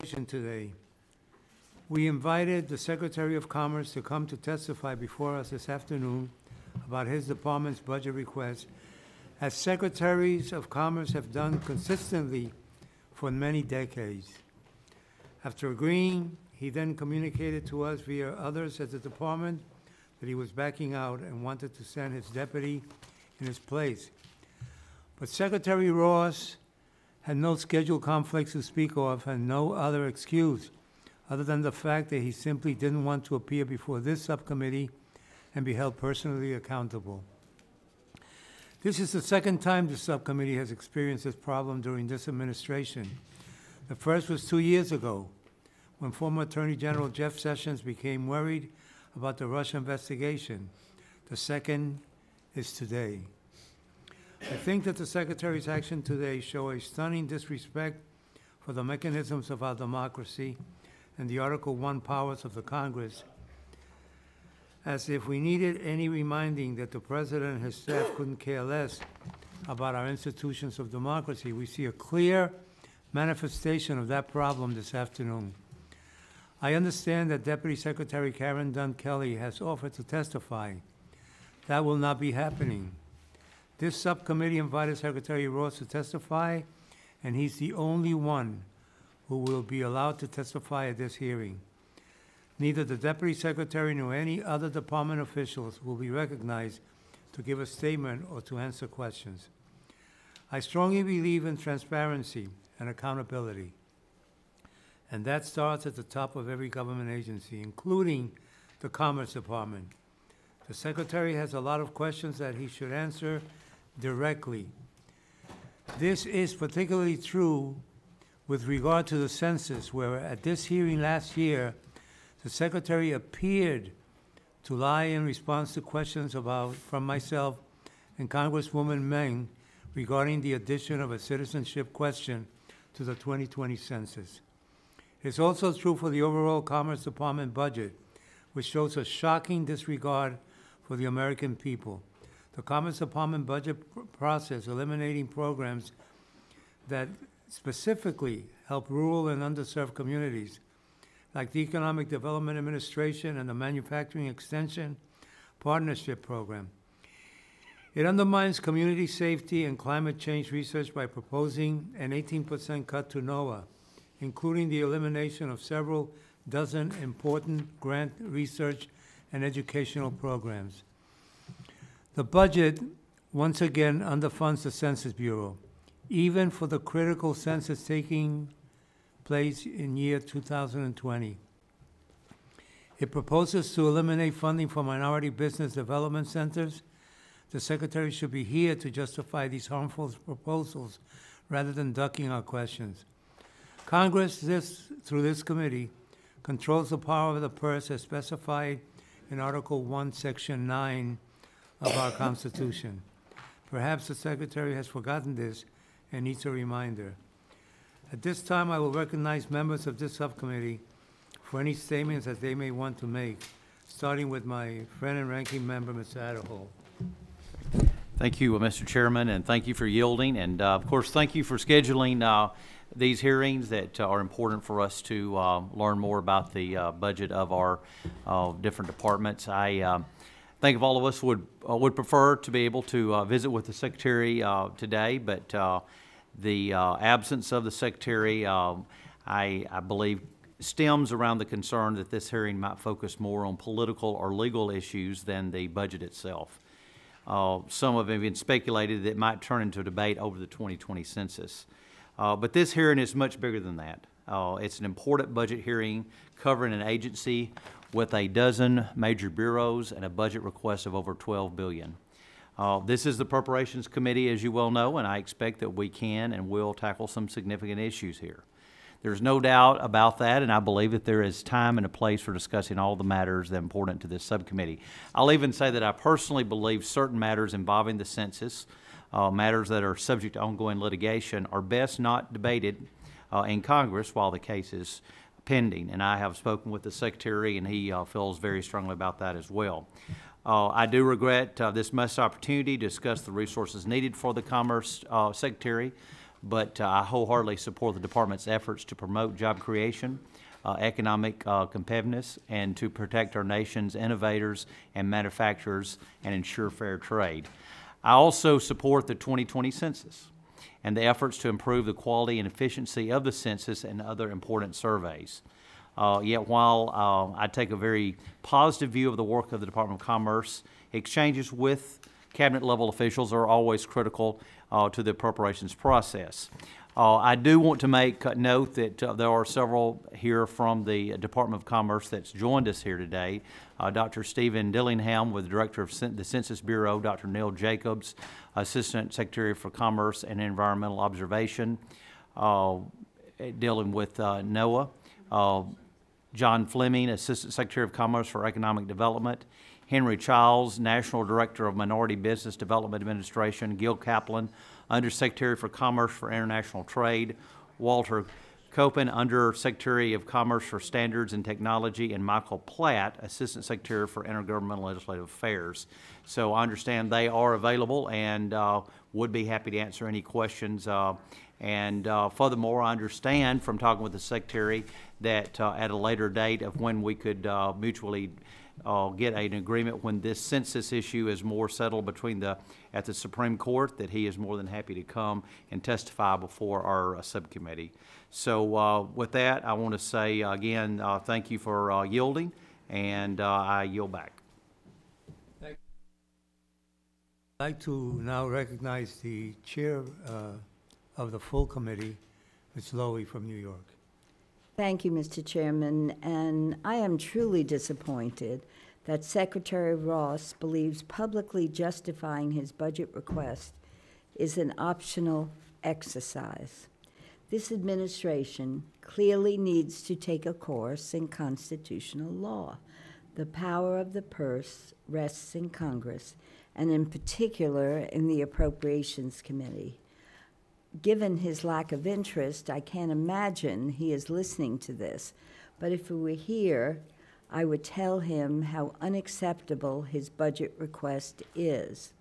Today. We invited the Secretary of Commerce to come to testify before us this afternoon about his department's budget request, as Secretaries of Commerce have done consistently for many decades. After agreeing, he then communicated to us via others at the department that he was backing out and wanted to send his deputy in his place. But Secretary Ross had no schedule conflicts to speak of and no other excuse other than the fact that he simply didn't want to appear before this subcommittee and be held personally accountable. This is the second time the subcommittee has experienced this problem during this administration. The first was 2 years ago, when former Attorney General Jeff Sessions became worried about the Russia investigation. The second is today. I think that the Secretary's action today show a stunning disrespect for the mechanisms of our democracy and the Article I powers of the Congress, as if we needed any reminding that the President and his staff couldn't care less about our institutions of democracy. We see a clear manifestation of that problem this afternoon. I understand that Deputy Secretary Karen Dunn Kelly has offered to testify. That will not be happening. This subcommittee invited Secretary Ross to testify, and he's the only one who will be allowed to testify at this hearing. Neither the Deputy Secretary nor any other department officials will be recognized to give a statement or to answer questions. I strongly believe in transparency and accountability, and that starts at the top of every government agency, including the Commerce Department. The Secretary has a lot of questions that he should answer directly. This is particularly true with regard to the census, where at this hearing last year, the Secretary appeared to lie in response to questions from myself and Congresswoman Meng regarding the addition of a citizenship question to the 2020 census. It's also true for the overall Commerce Department budget, which shows a shocking disregard for the American people. The Commerce Department budget process eliminating programs that specifically help rural and underserved communities, like the Economic Development Administration and the Manufacturing Extension Partnership Program. It undermines community safety and climate change research by proposing an 18% cut to NOAA, including the elimination of several dozen important grant research and educational programs. The budget once again underfunds the Census Bureau, even for the critical census taking place in year 2020. It proposes to eliminate funding for minority business development centers. The Secretary should be here to justify these harmful proposals rather than ducking our questions. Congress, through this committee, controls the power of the purse as specified in Article 1, Section 9 of our Constitution. Perhaps the Secretary has forgotten this and needs a reminder. At this time, I will recognize members of this subcommittee for any statements that they may want to make, starting with my friend and ranking member, Mr. Adderhall. Thank you, Mr. Chairman, and thank you for yielding. And of course, thank you for scheduling these hearings that are important for us to learn more about the budget of our different departments. I think if all of us would prefer to be able to visit with the Secretary today, but the absence of the Secretary, I believe, stems around the concern that this hearing might focus more on political or legal issues than the budget itself. Some have even speculated that it might turn into a debate over the 2020 census. But this hearing is much bigger than that. It's an important budget hearing covering an agency with a dozen major bureaus and a budget request of over $12 billion. This is the Preparations Committee, as you well know, and I expect that we can and will tackle some significant issues here. There's no doubt about that, and I believe that there is time and a place for discussing all the matters that are important to this subcommittee. I'll even say that I personally believe certain matters involving the census, matters that are subject to ongoing litigation, are best not debated in Congress while the case is pending. And I have spoken with the Secretary, and he feels very strongly about that as well. I do regret this missed opportunity to discuss the resources needed for the Commerce Secretary. but I wholeheartedly support the department's efforts to promote job creation, economic competitiveness, and to protect our nation's innovators and manufacturers and ensure fair trade. I also support the 2020 census and the efforts to improve the quality and efficiency of the census and other important surveys. Yet while I take a very positive view of the work of the Department of Commerce, exchanges with cabinet-level officials are always critical to the appropriations process. I do want to make note that there are several here from the Department of Commerce that's joined us here today. Dr. Stephen Dillingham, with the Director of the Census Bureau, Dr. Neil Jacobs, Assistant Secretary for Commerce and Environmental Observation, dealing with NOAA, John Fleming, Assistant Secretary of Commerce for Economic Development, Henry Childs, National Director of Minority Business Development Administration, Gil Kaplan, Undersecretary for Commerce for International Trade, Walter Copen, Undersecretary of Commerce for Standards and Technology, and Michael Platt, Assistant Secretary for Intergovernmental Legislative Affairs. So I understand they are available and would be happy to answer any questions. Furthermore, I understand from talking with the Secretary that at a later date of when we could mutually get an agreement when this census issue is more settled at the Supreme Court, that he is more than happy to come and testify before our subcommittee. So with that, I want to say again, thank you for yielding, and I yield back. I'd like to now recognize the chair of the full committee, Ms. Lowy from New York. Thank you, Mr. Chairman, and I am truly disappointed that Secretary Ross believes publicly justifying his budget request is an optional exercise. This administration clearly needs to take a course in constitutional law. The power of the purse rests in Congress, and in particular in the Appropriations Committee. Given his lack of interest, I can't imagine he is listening to this, but if he were here, I would tell him how unacceptable his budget request is.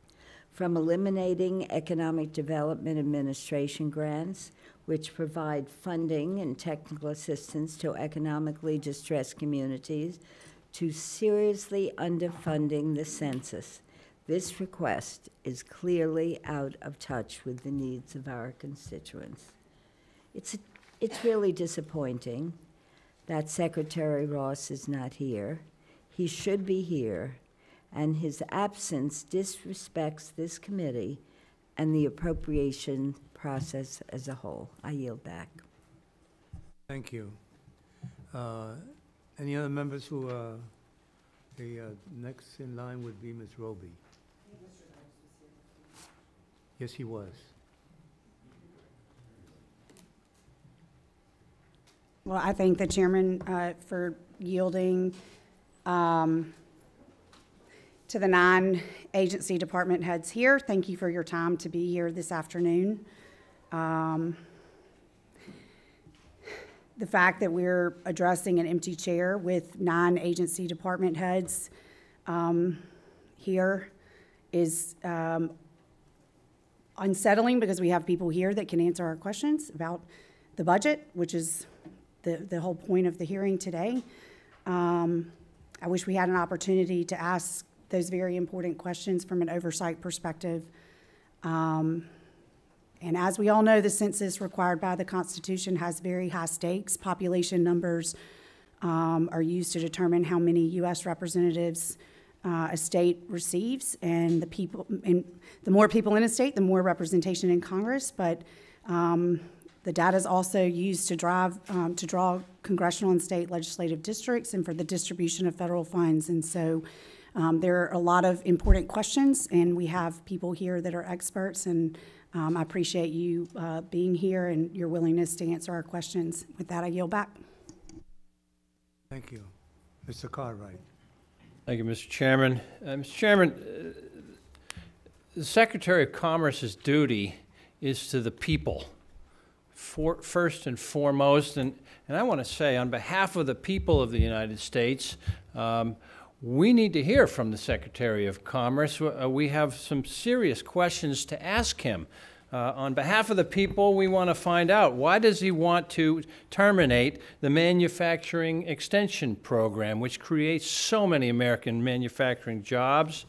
From eliminating Economic Development Administration grants, which provide funding and technical assistance to economically distressed communities, to seriously underfunding the census. This request is clearly out of touch with the needs of our constituents. It's really disappointing that Secretary Ross is not here. He should be here, and his absence disrespects this committee and the appropriation process as a whole. I yield back. Thank you. Any other members who the next in line would be Ms. Roby. Yes, he was. Well, I thank the chairman for yielding to the 9 agency department heads here. Thank you for your time to be here this afternoon. The fact that we're addressing an empty chair with 9 agency department heads here is unsettling, because we have people here that can answer our questions about the budget, which is the whole point of the hearing today. I wish we had an opportunity to ask those very important questions from an oversight perspective. And as we all know, the census required by the Constitution has very high stakes. Population numbers are used to determine how many U.S. representatives a state receives, and the more people in a state, the more representation in Congress. But the data is also used to draw congressional and state legislative districts and for the distribution of federal funds. And so there are a lot of important questions, and we have people here that are experts, and I appreciate you being here and your willingness to answer our questions. With that, I yield back. Thank you. Mr. Cartwright. Thank you, Mr. Chairman. Mr. Chairman, the Secretary of Commerce's duty is to the people, first and foremost. And I want to say, on behalf of the people of the United States, we need to hear from the Secretary of Commerce. We have some serious questions to ask him. On behalf of the people, we want to find out, why does he want to terminate the manufacturing extension program, which creates so many American manufacturing jobs?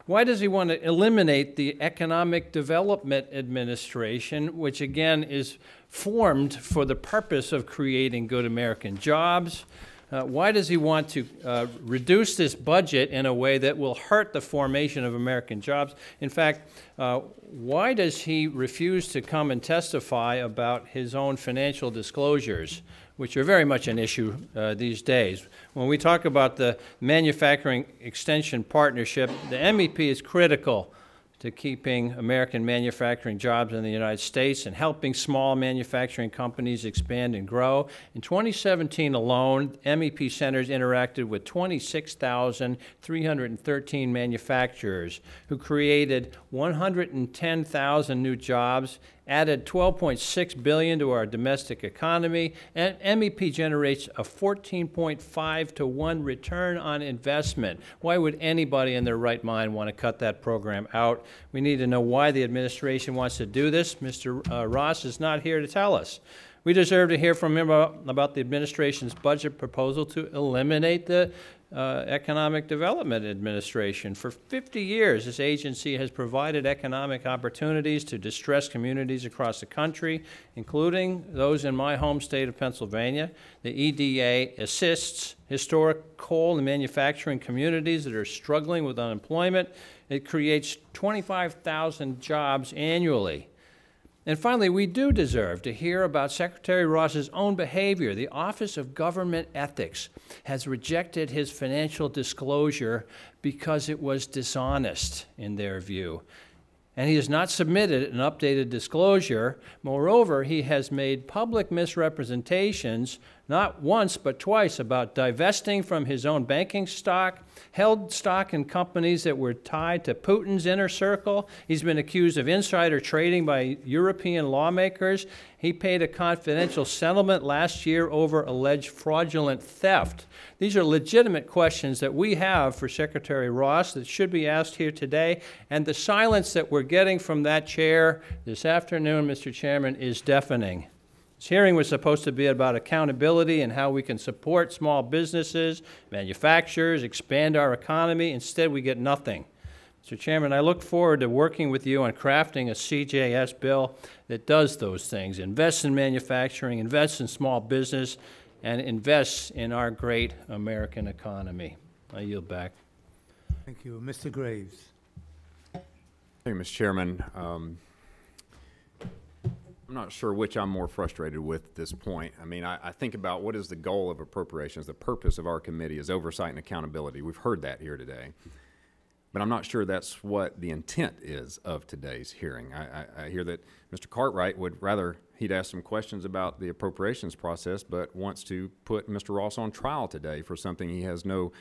Why does he want to eliminate the Economic Development Administration, which again is formed for the purpose of creating good American jobs? Why does he want to reduce this budget in a way that will hurt the formation of American jobs? In fact, why does he refuse to come and testify about his own financial disclosures, which are very much an issue these days? When we talk about the Manufacturing Extension Partnership, the MEP is critical to keeping American manufacturing jobs in the United States and helping small manufacturing companies expand and grow. In 2017 alone, MEP centers interacted with 26,313 manufacturers who created 110,000 new jobs, added $12.6 billion to our domestic economy, and MEP generates a 14.5 to 1 return on investment. Why would anybody in their right mind want to cut that program out? We need to know why the administration wants to do this. Mr. Ross is not here to tell us. We deserve to hear from him about the administration's budget proposal to eliminate the Economic Development Administration. For 50 years, this agency has provided economic opportunities to distressed communities across the country, including those in my home state of Pennsylvania. The EDA assists historic coal and manufacturing communities that are struggling with unemployment. It creates 25,000 jobs annually. And finally, we do deserve to hear about Secretary Ross's own behavior. The Office of Government Ethics has rejected his financial disclosure because it was dishonest in their view. And he has not submitted an updated disclosure. Moreover, he has made public misrepresentations, not once but twice, about divesting from his own banking stock, held stock in companies that were tied to Putin's inner circle. He's been accused of insider trading by European lawmakers. He paid a confidential settlement last year over alleged fraudulent theft. These are legitimate questions that we have for Secretary Ross that should be asked here today, and the silence that we're getting from that chair this afternoon, Mr. Chairman, is deafening. This hearing was supposed to be about accountability and how we can support small businesses, manufacturers, expand our economy. Instead, we get nothing. Mr. Chairman, I look forward to working with you on crafting a CJS bill that does those things, invests in manufacturing, invests in small business, and invests in our great American economy. I yield back. Thank you. Mr. Graves. Thank you, Mr. Chairman. I'm not sure which I'm more frustrated with at this point. I mean, I think about what is the goal of appropriations. The purpose of our committee is oversight and accountability. We've heard that here today. But I'm not sure that's what the intent is of today's hearing. I hear that Mr. Cartwright would rather he'd ask some questions about the appropriations process, but wants to put Mr. Ross on trial today for something he has no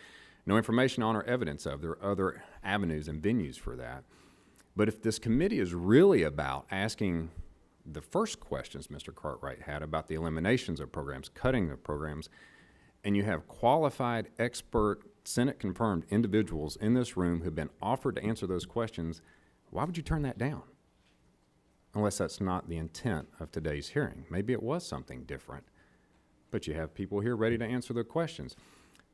information on or evidence of. There are other avenues and venues for that. But if this committee is really about asking the first questions Mr. Cartwright had about the eliminations of programs, cutting of programs, and you have qualified, expert, Senate-confirmed individuals in this room who've been offered to answer those questions, why would you turn that down? Unless that's not the intent of today's hearing. Maybe it was something different, but you have people here ready to answer the questions.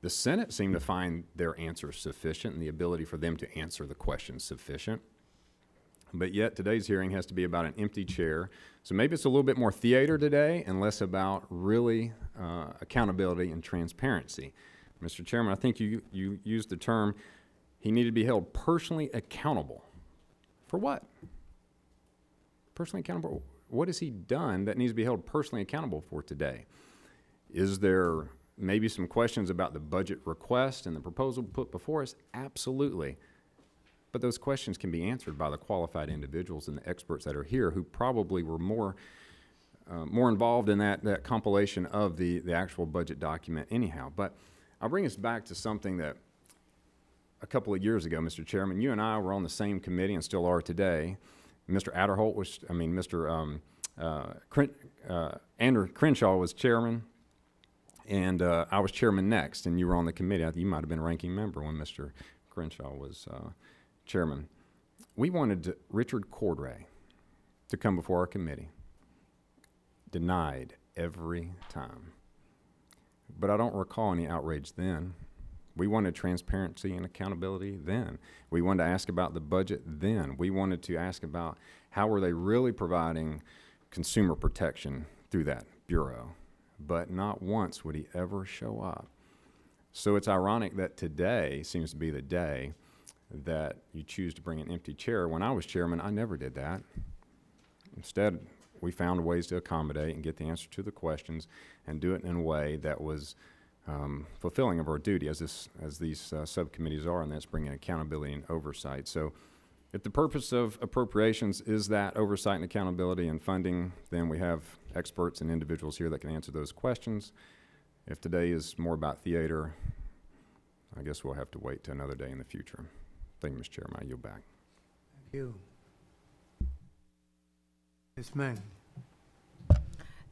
The Senate seemed to find their answers sufficient and the ability for them to answer the questions sufficient. But yet today's hearing has to be about an empty chair. So maybe it's a little bit more theater today and less about really accountability and transparency. Mr. Chairman, I think you used the term, he needed to be held personally accountable. For what? Personally accountable? What has he done that needs to be held personally accountable for today? Is there maybe some questions about the budget request and the proposal put before us? Absolutely. But those questions can be answered by the qualified individuals and the experts that are here who probably were more involved in that compilation of the actual budget document anyhow. But I'll bring us back to something that a couple of years ago, Mr. Chairman, you and I were on the same committee and still are today. Mr. Adderholt was, Andrew Crenshaw was chairman, and I was chairman next, and you were on the committee. I think you might have been ranking member when Mr. Crenshaw was chairman. We wanted Richard Cordray to come before our committee. Denied every time. But I don't recall any outrage then. We wanted transparency and accountability then. We wanted to ask about the budget then. We wanted to ask about how were they really providing consumer protection through that bureau. But not once would he ever show up. So it's ironic that today seems to be the day that you choose to bring an empty chair. When I was chairman, I never did that. Instead, we found ways to accommodate and get the answer to the questions and do it in a way that was fulfilling of our duty as these subcommittees are, and that's bringing accountability and oversight. So if the purpose of appropriations is that oversight and accountability and funding, then we have experts and individuals here that can answer those questions. If today is more about theater, I guess we'll have to wait to another day in the future. Thank you, Mr. Chairman. I yield back. Thank you. Ms. Meng.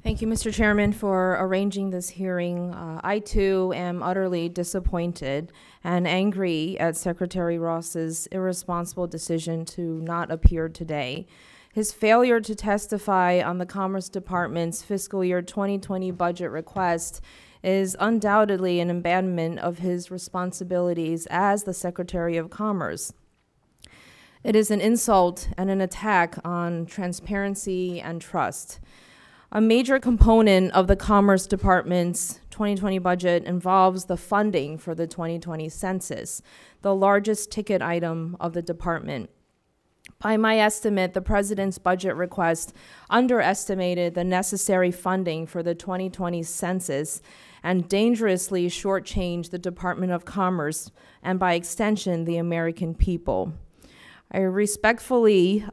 Thank you, Mr. Chairman, for arranging this hearing. I, too, am utterly disappointed and angry at Secretary Ross's irresponsible decision to not appear today. His failure to testify on the Commerce Department's fiscal year 2020 budget request is undoubtedly an abandonment of his responsibilities as the Secretary of Commerce. It is an insult and an attack on transparency and trust. A major component of the Commerce Department's 2020 budget involves the funding for the 2020 census, the largest ticket item of the department. By my estimate, the President's budget request underestimated the necessary funding for the 2020 census and dangerously shortchanged the Department of Commerce and, by extension, the American people. I respectfully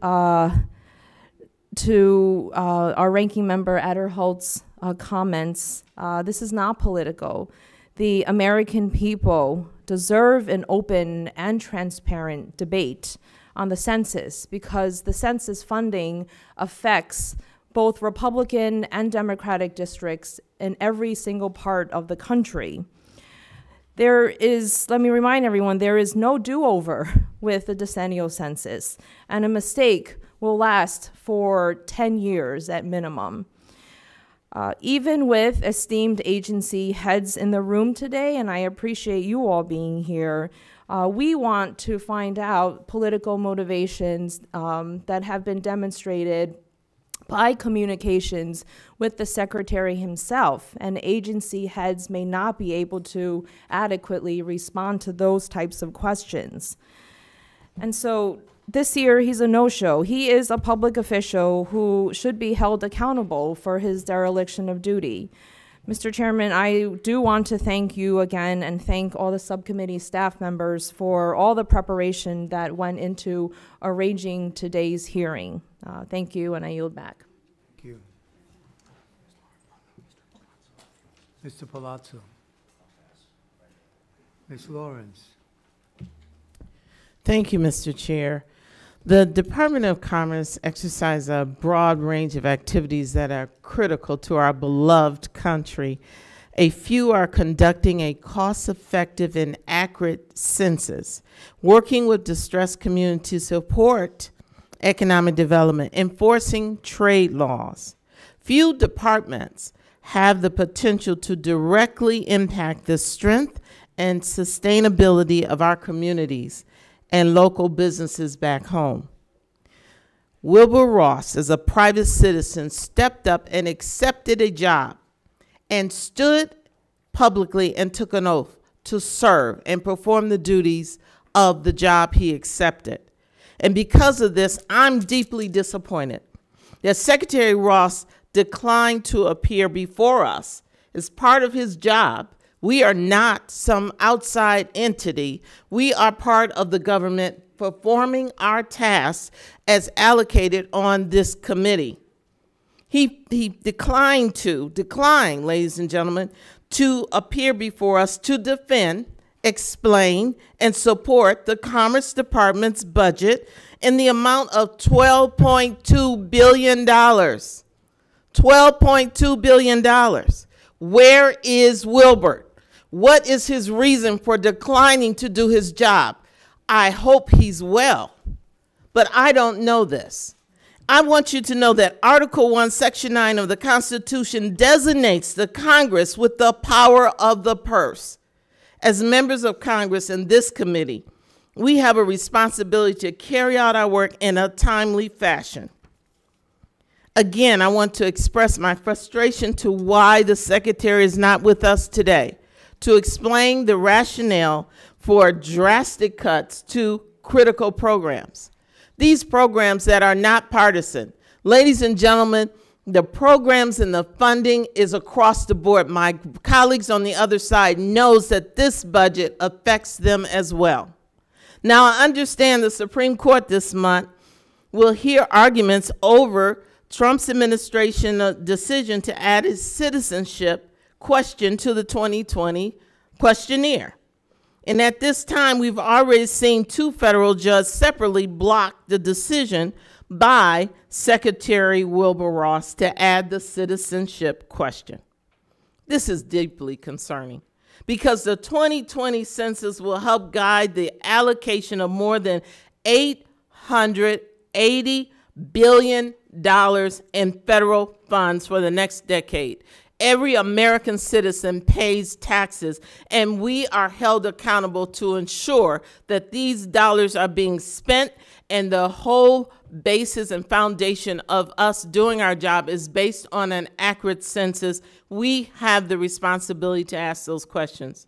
to our ranking member Adderholt's comments, this is not political. The American people deserve an open and transparent debate on the census because the census funding affects both Republican and Democratic districts in every single part of the country. There is, let me remind everyone, there is no do-over with the decennial census, and a mistake will last for 10 years at minimum. Even with esteemed agency heads in the room today, and I appreciate you all being here, we want to find out political motivations that have been demonstrated by communications with the Secretary himself, and agency heads may not be able to adequately respond to those types of questions. And so this year, he's a no-show. He is a public official who should be held accountable for his dereliction of duty. Mr. Chairman, I do want to thank you again and thank all the subcommittee staff members for all the preparation that went into arranging today's hearing. Thank you, and I yield back. Thank you. Mr. Palazzo. Ms. Lawrence. Thank you, Mr. Chair. The Department of Commerce exercises a broad range of activities that are critical to our beloved country. A few are conducting a cost-effective and accurate census, working with distressed communities to support economic development, enforcing trade laws. Few departments have the potential to directly impact the strength and sustainability of our communities and local businesses back home. Wilbur Ross, as a private citizen, stepped up and accepted a job and stood publicly and took an oath to serve and perform the duties of the job he accepted. And because of this, I'm deeply disappointed that Secretary Ross declined to appear before us as part of his job. We are not some outside entity. We are part of the government performing our tasks as allocated on this committee. He declined, ladies and gentlemen, to appear before us to defend, explain, and support the Commerce Department's budget in the amount of $12.2 billion. $12.2 billion. Where is Wilbur? What is his reason for declining to do his job? I hope he's well, but I don't know this. I want you to know that Article 1, Section 9 of the Constitution designates the Congress with the power of the purse. As members of Congress in this committee, we have a responsibility to carry out our work in a timely fashion. Again, I want to express my frustration to why the Secretary is not with us today to explain the rationale for drastic cuts to critical programs. These programs that are not partisan. Ladies and gentlemen, the programs and the funding is across the board. My colleagues on the other side knows that this budget affects them as well. Now, I understand the Supreme Court this month will hear arguments over Trump's administration decision to add his citizenship question to the 2020 questionnaire. And at this time, we've already seen 2 federal judges separately block the decision by Secretary Wilbur Ross to add the citizenship question. This is deeply concerning because the 2020 census will help guide the allocation of more than $880 billion in federal funds for the next decade. Every American citizen pays taxes, and we are held accountable to ensure that these dollars are being spent, and the whole basis and foundation of us doing our job is based on an accurate census. We have the responsibility to ask those questions.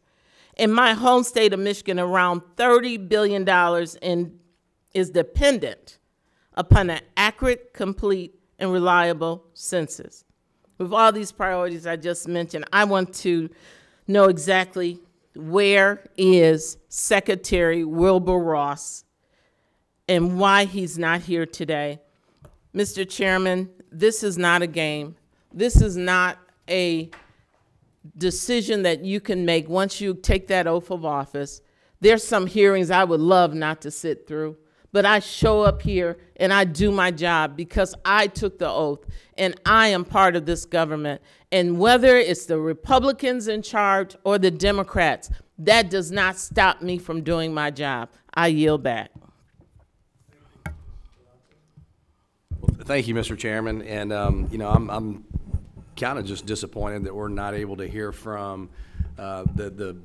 In my home state of Michigan, around $30 billion is dependent upon an accurate, complete, and reliable census. With all these priorities I just mentioned, I want to know exactly where is Secretary Wilbur Ross and why he's not here today. Mr. Chairman, this is not a game. This is not a decision that you can make once you take that oath of office. There's some hearings I would love not to sit through, but I show up here and I do my job because I took the oath and I am part of this government. And whether it's the Republicans in charge or the Democrats, that does not stop me from doing my job. I yield back. Thank you, Mr. Chairman. And, I'm kind of just disappointed that we're not able to hear from the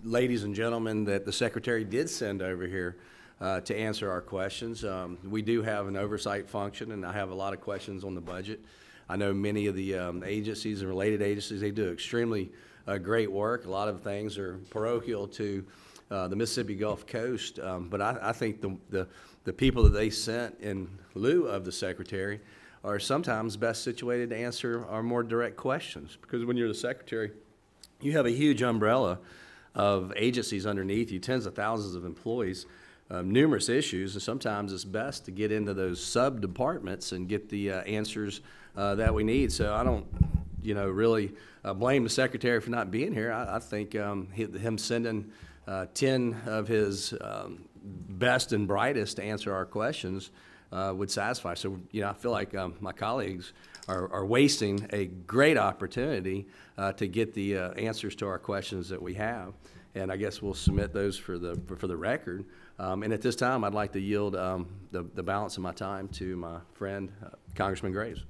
ladies and gentlemen that the Secretary did send over here to answer our questions. We do have an oversight function, and I have a lot of questions on the budget. I know many of the agencies and related agencies, they do extremely great work. A lot of things are parochial to the Mississippi Gulf Coast, but I think the people that they sent in lieu of the Secretary are sometimes best situated to answer our more direct questions, because when you're the Secretary, you have a huge umbrella of agencies underneath you, tens of thousands of employees, numerous issues, and sometimes it's best to get into those sub-departments and get the answers that we need. So I don't, really blame the Secretary for not being here. I think him sending 10 of his best and brightest to answer our questions would satisfy. So, I feel like my colleagues are wasting a great opportunity to get the answers to our questions that we have. And I guess we'll submit those for the record. And at this time, I'd like to yield the balance of my time to my friend, Congressman Graves.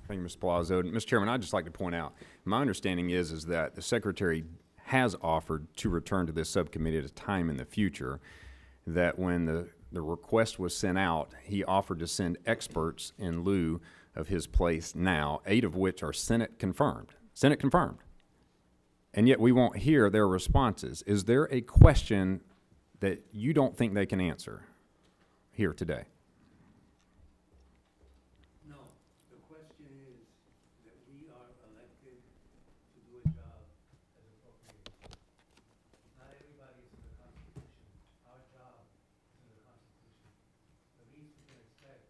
Thank you, Mr. Palazzo. Mr. Chairman, I'd just like to point out, my understanding is that the Secretary has offered to return to this subcommittee at a time in the future, that when the request was sent out, he offered to send experts in lieu of his place now, 8 of which are Senate confirmed. Senate confirmed. And yet we won't hear their responses. Is there a question that you don't think they can answer here today? No. The question is that we are elected to do a job as appropriate. Not everybody is in the Constitution. Our job is in the Constitution. The least we can expect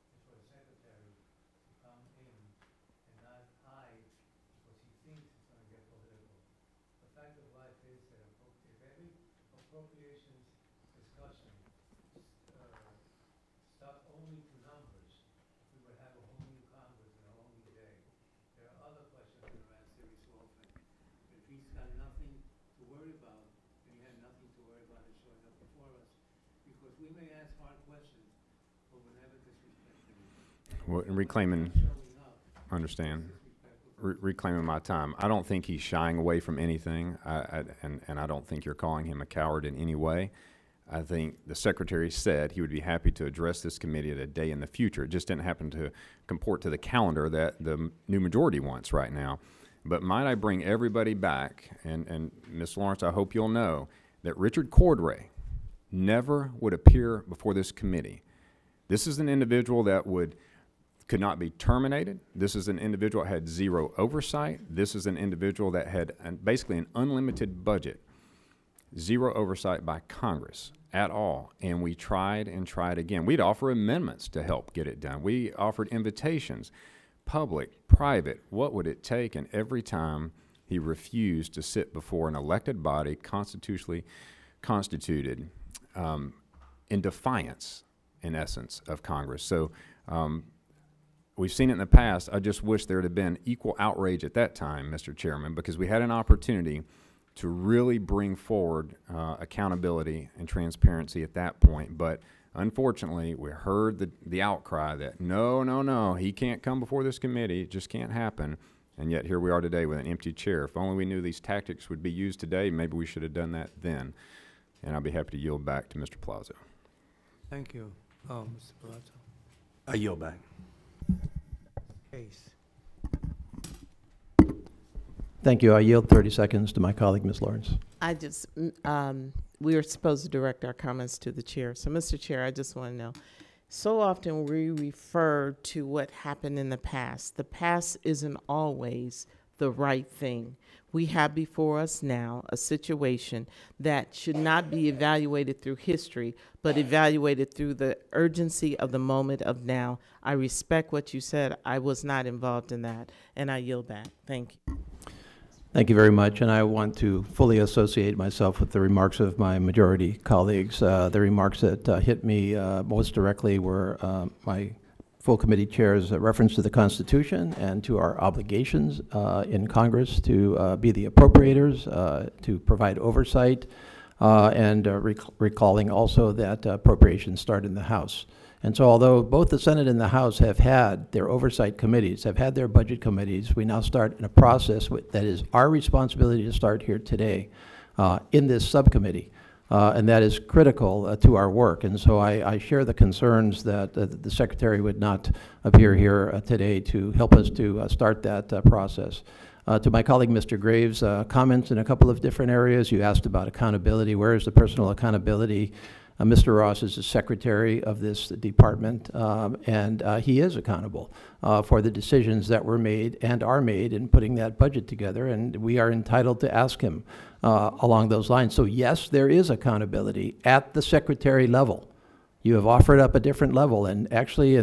is for the Secretary to come in and not hide because he thinks it's going to get political. The fact of life is that if every appropriations discussion stuck only to numbers, we would have a whole new Congress and a whole new day. There are other questions that are asked every so often. If he's got nothing to worry about, then he had nothing to worry about in showing up before us. Because we may ask hard questions, but we'll never disrespect anyone. Well, and reclaiming my time. I don't think he's shying away from anything, and I don't think you're calling him a coward in any way. I think the Secretary said he would be happy to address this committee at a day in the future. It just didn't happen to comport to the calendar that the new majority wants right now. But might I bring everybody back, and Ms. Lawrence, I hope you'll know that Richard Cordray never would appear before this committee. This is an individual that could not be terminated. This is an individual that had zero oversight. This is an individual that had basically an unlimited budget, zero oversight by Congress at all. And we tried and tried again. We'd offer amendments to help get it done. We offered invitations, public, private, what would it take? And every time he refused to sit before an elected body, constitutionally constituted, in defiance, in essence, of Congress. So we've seen it in the past. I just wish there had been equal outrage at that time, Mr. Chairman, because we had an opportunity to really bring forward accountability and transparency at that point. But unfortunately, we heard the outcry that no, he can't come before this committee. It just can't happen. And yet here we are today with an empty chair. If only we knew these tactics would be used today, maybe we should have done that then. And I'll be happy to yield back to Mr. Plaza. Thank you. Mr. Palazzo. I yield back. Case. Thank you. I yield 30 seconds to my colleague, Ms. Lawrence. I just, we were supposed to direct our comments to the chair. So, Mr. Chair, I just want to know, so often we refer to what happened in the past. The past isn't always the right thing. We have before us now a situation that should not be evaluated through history, but evaluated through the urgency of the moment of now. I respect what you said. I was not involved in that, and I yield back. Thank you. Thank you very much, and I want to fully associate myself with the remarks of my majority colleagues. The remarks that hit me most directly were my full committee chair's reference to the Constitution and to our obligations in Congress to be the appropriators, to provide oversight, and recalling also that appropriations start in the House. And so although both the Senate and the House have had their oversight committees, have had their budget committees, we now start in a process that is our responsibility to start here today in this subcommittee. And that is critical to our work. And so I share the concerns that the Secretary would not appear here today to help us to start that process. To my colleague, Mr. Graves, comments in a couple of different areas. You asked about accountability. Where is the personal accountability? Mr. Ross is the secretary of this department, and he is accountable for the decisions that were made and are made in putting that budget together, and we are entitled to ask him along those lines. So yes, there is accountability at the secretary level. You have offered up a different level, and actually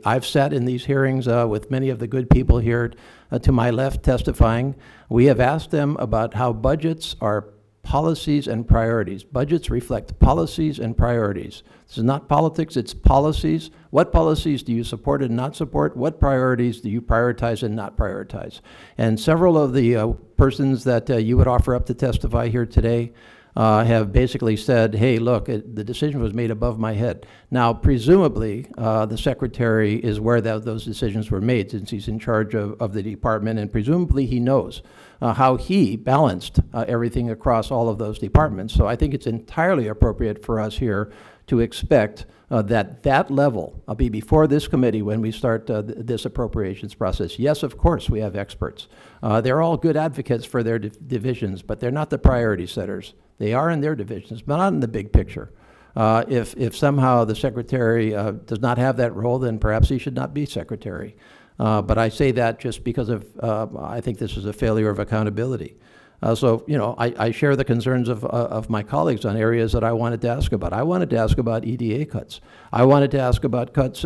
I've sat in these hearings with many of the good people here to my left testifying. We have asked them about how budgets are policies and priorities. Budgets reflect policies and priorities. This is not politics, it's policies. What policies do you support and not support? What priorities do you prioritize and not prioritize? And several of the persons that you would offer up to testify here today have basically said, hey, look, the decision was made above my head. Now, presumably, the Secretary is where those decisions were made since he's in charge of the department, and presumably he knows how he balanced everything across all of those departments. So I think it's entirely appropriate for us here to expect that level will be before this committee when we start this appropriations process. Yes, of course, we have experts. They're all good advocates for their divisions, but they're not the priority setters. They are in their divisions, but not in the big picture. If somehow the Secretary does not have that role, then perhaps he should not be Secretary. But I say that just because of, I think this is a failure of accountability. So, you know, I share the concerns of my colleagues on areas that I wanted to ask about. I wanted to ask about EDA cuts. I wanted to ask about cuts,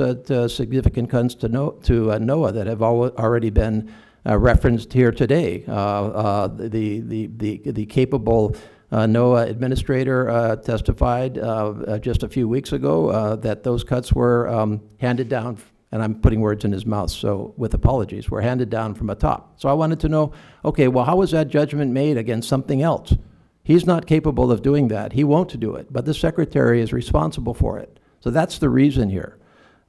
significant cuts to NOAA that have already been referenced here today. The capable NOAA administrator testified just a few weeks ago that those cuts were handed down, and I'm putting words in his mouth, so with apologies, were handed down from atop. So I wanted to know, okay, well, how was that judgment made against something else? He's not capable of doing that. He won't do it, but the Secretary is responsible for it. So that's the reason here.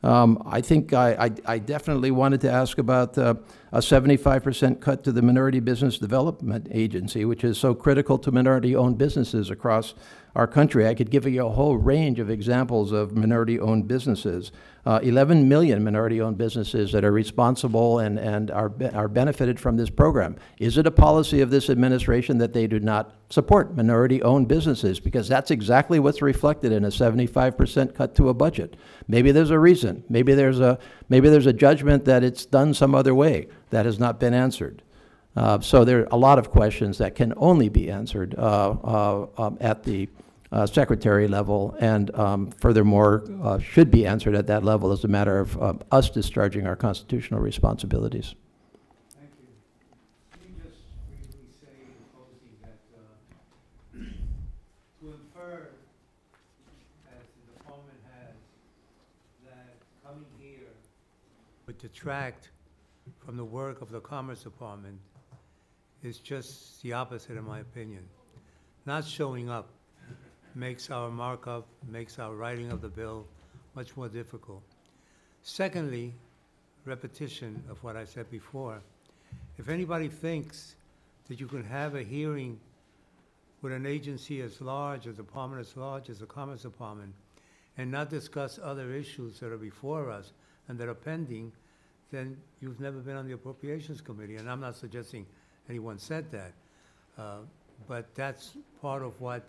I think I definitely wanted to ask about a 75% cut to the Minority Business Development Agency, which is so critical to minority-owned businesses across our country. I could give you a whole range of examples of minority-owned businesses. 11 million minority-owned businesses that are responsible and are benefited from this program. Is it a policy of this administration that they do not support minority-owned businesses? Because that's exactly what's reflected in a 75% cut to a budget. Maybe there's a reason. Maybe there's a judgment that it's done some other way that has not been answered. So there are a lot of questions that can only be answered at the secretary level, and furthermore, should be answered at that level as a matter of us discharging our constitutional responsibilities. Thank you. Let me just briefly say in closing that to infer, as the department has, that coming here would detract from the work of the Commerce Department is just the opposite, in my opinion. Not showing up makes our markup, makes our writing of the bill much more difficult. Secondly, repetition of what I said before. If anybody thinks that you can have a hearing with an agency as large, a department as large as the Commerce Department, and not discuss other issues that are before us and that are pending, then you've never been on the Appropriations Committee. And I'm not suggesting anyone said that, but that's part of what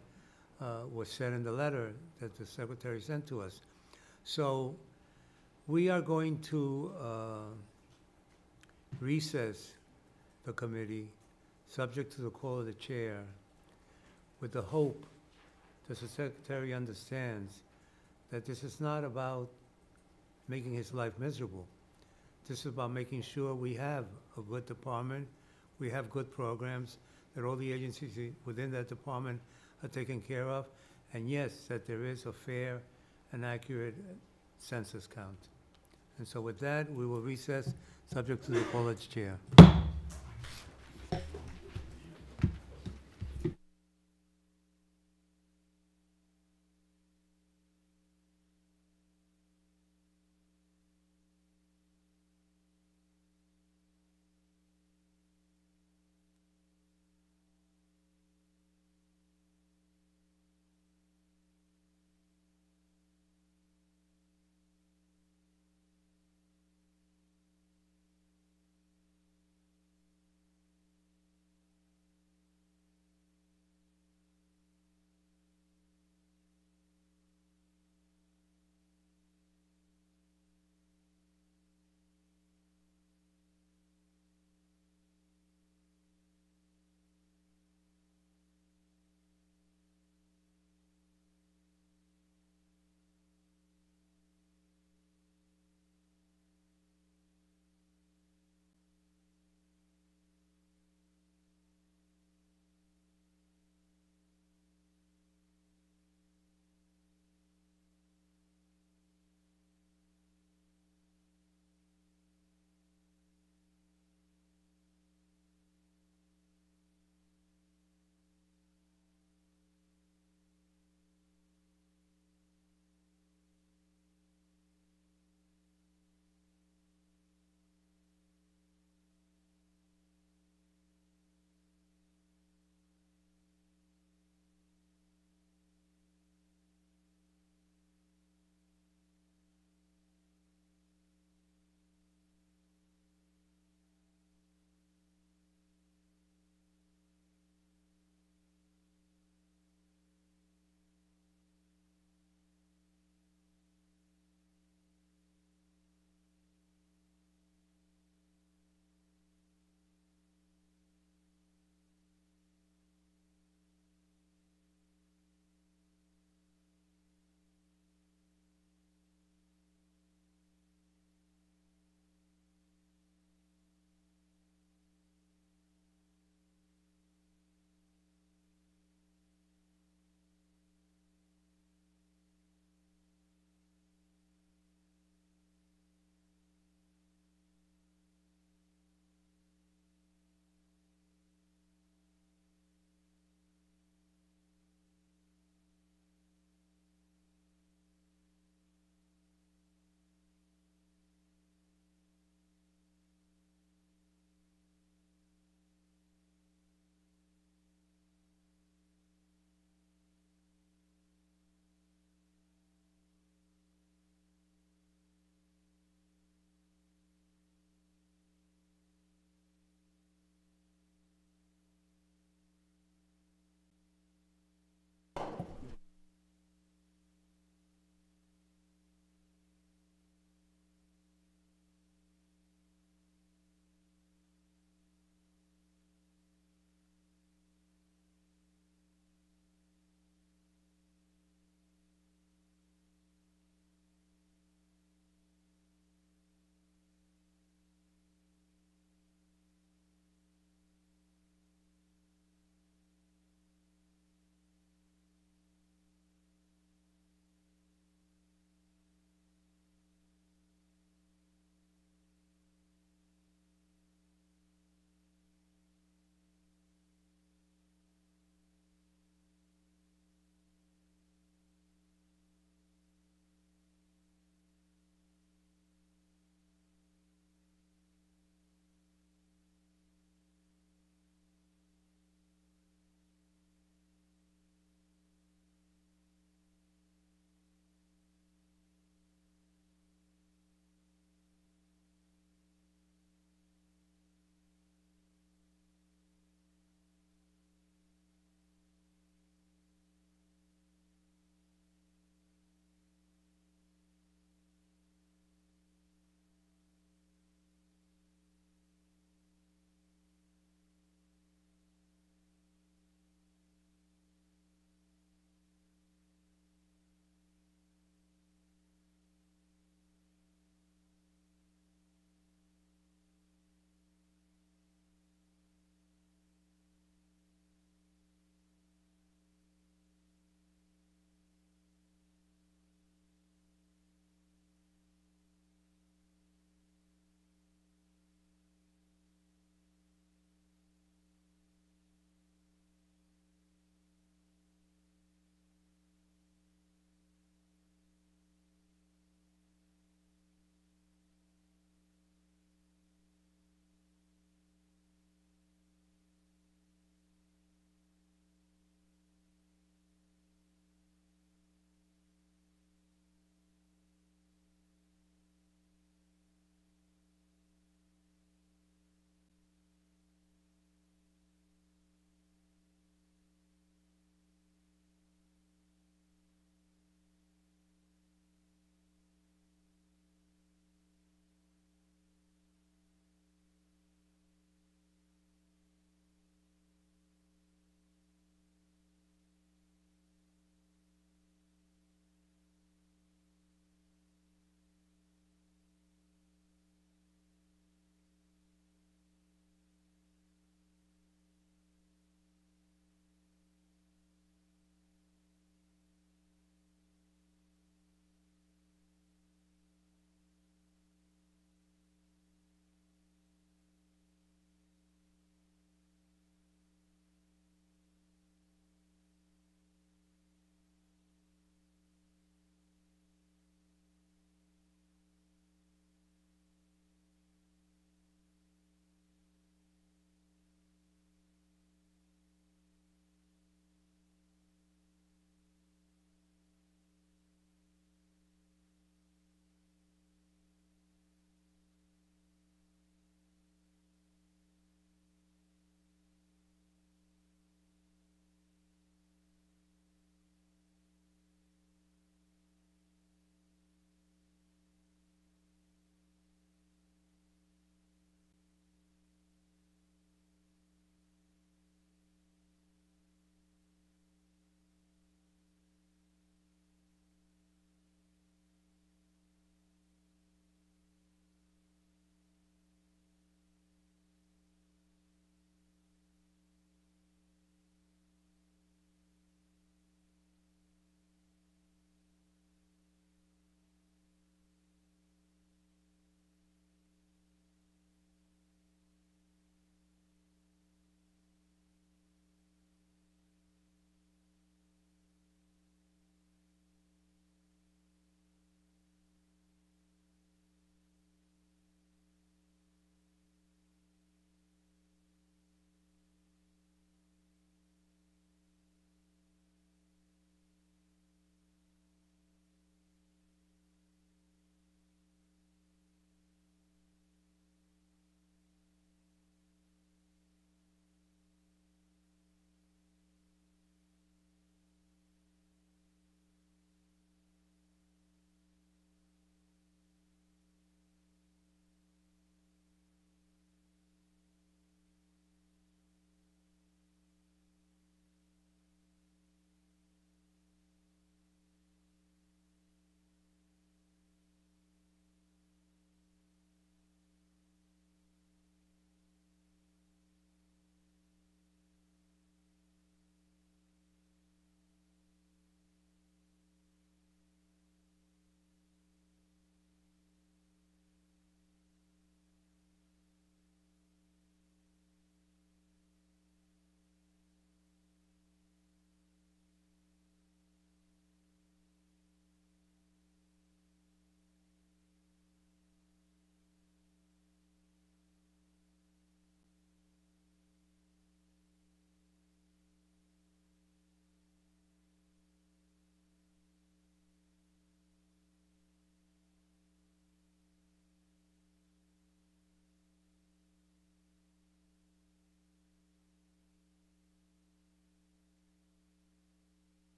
was said in the letter that the Secretary sent to us. So we are going to recess the committee, subject to the call of the chair, with the hope that the Secretary understands that this is not about making his life miserable. This is about making sure we have a good department, we have good programs, that all the agencies within that department are taken care of, and yes, that there is a fair and accurate census count. And so with that, we will recess, subject to the call of the chair.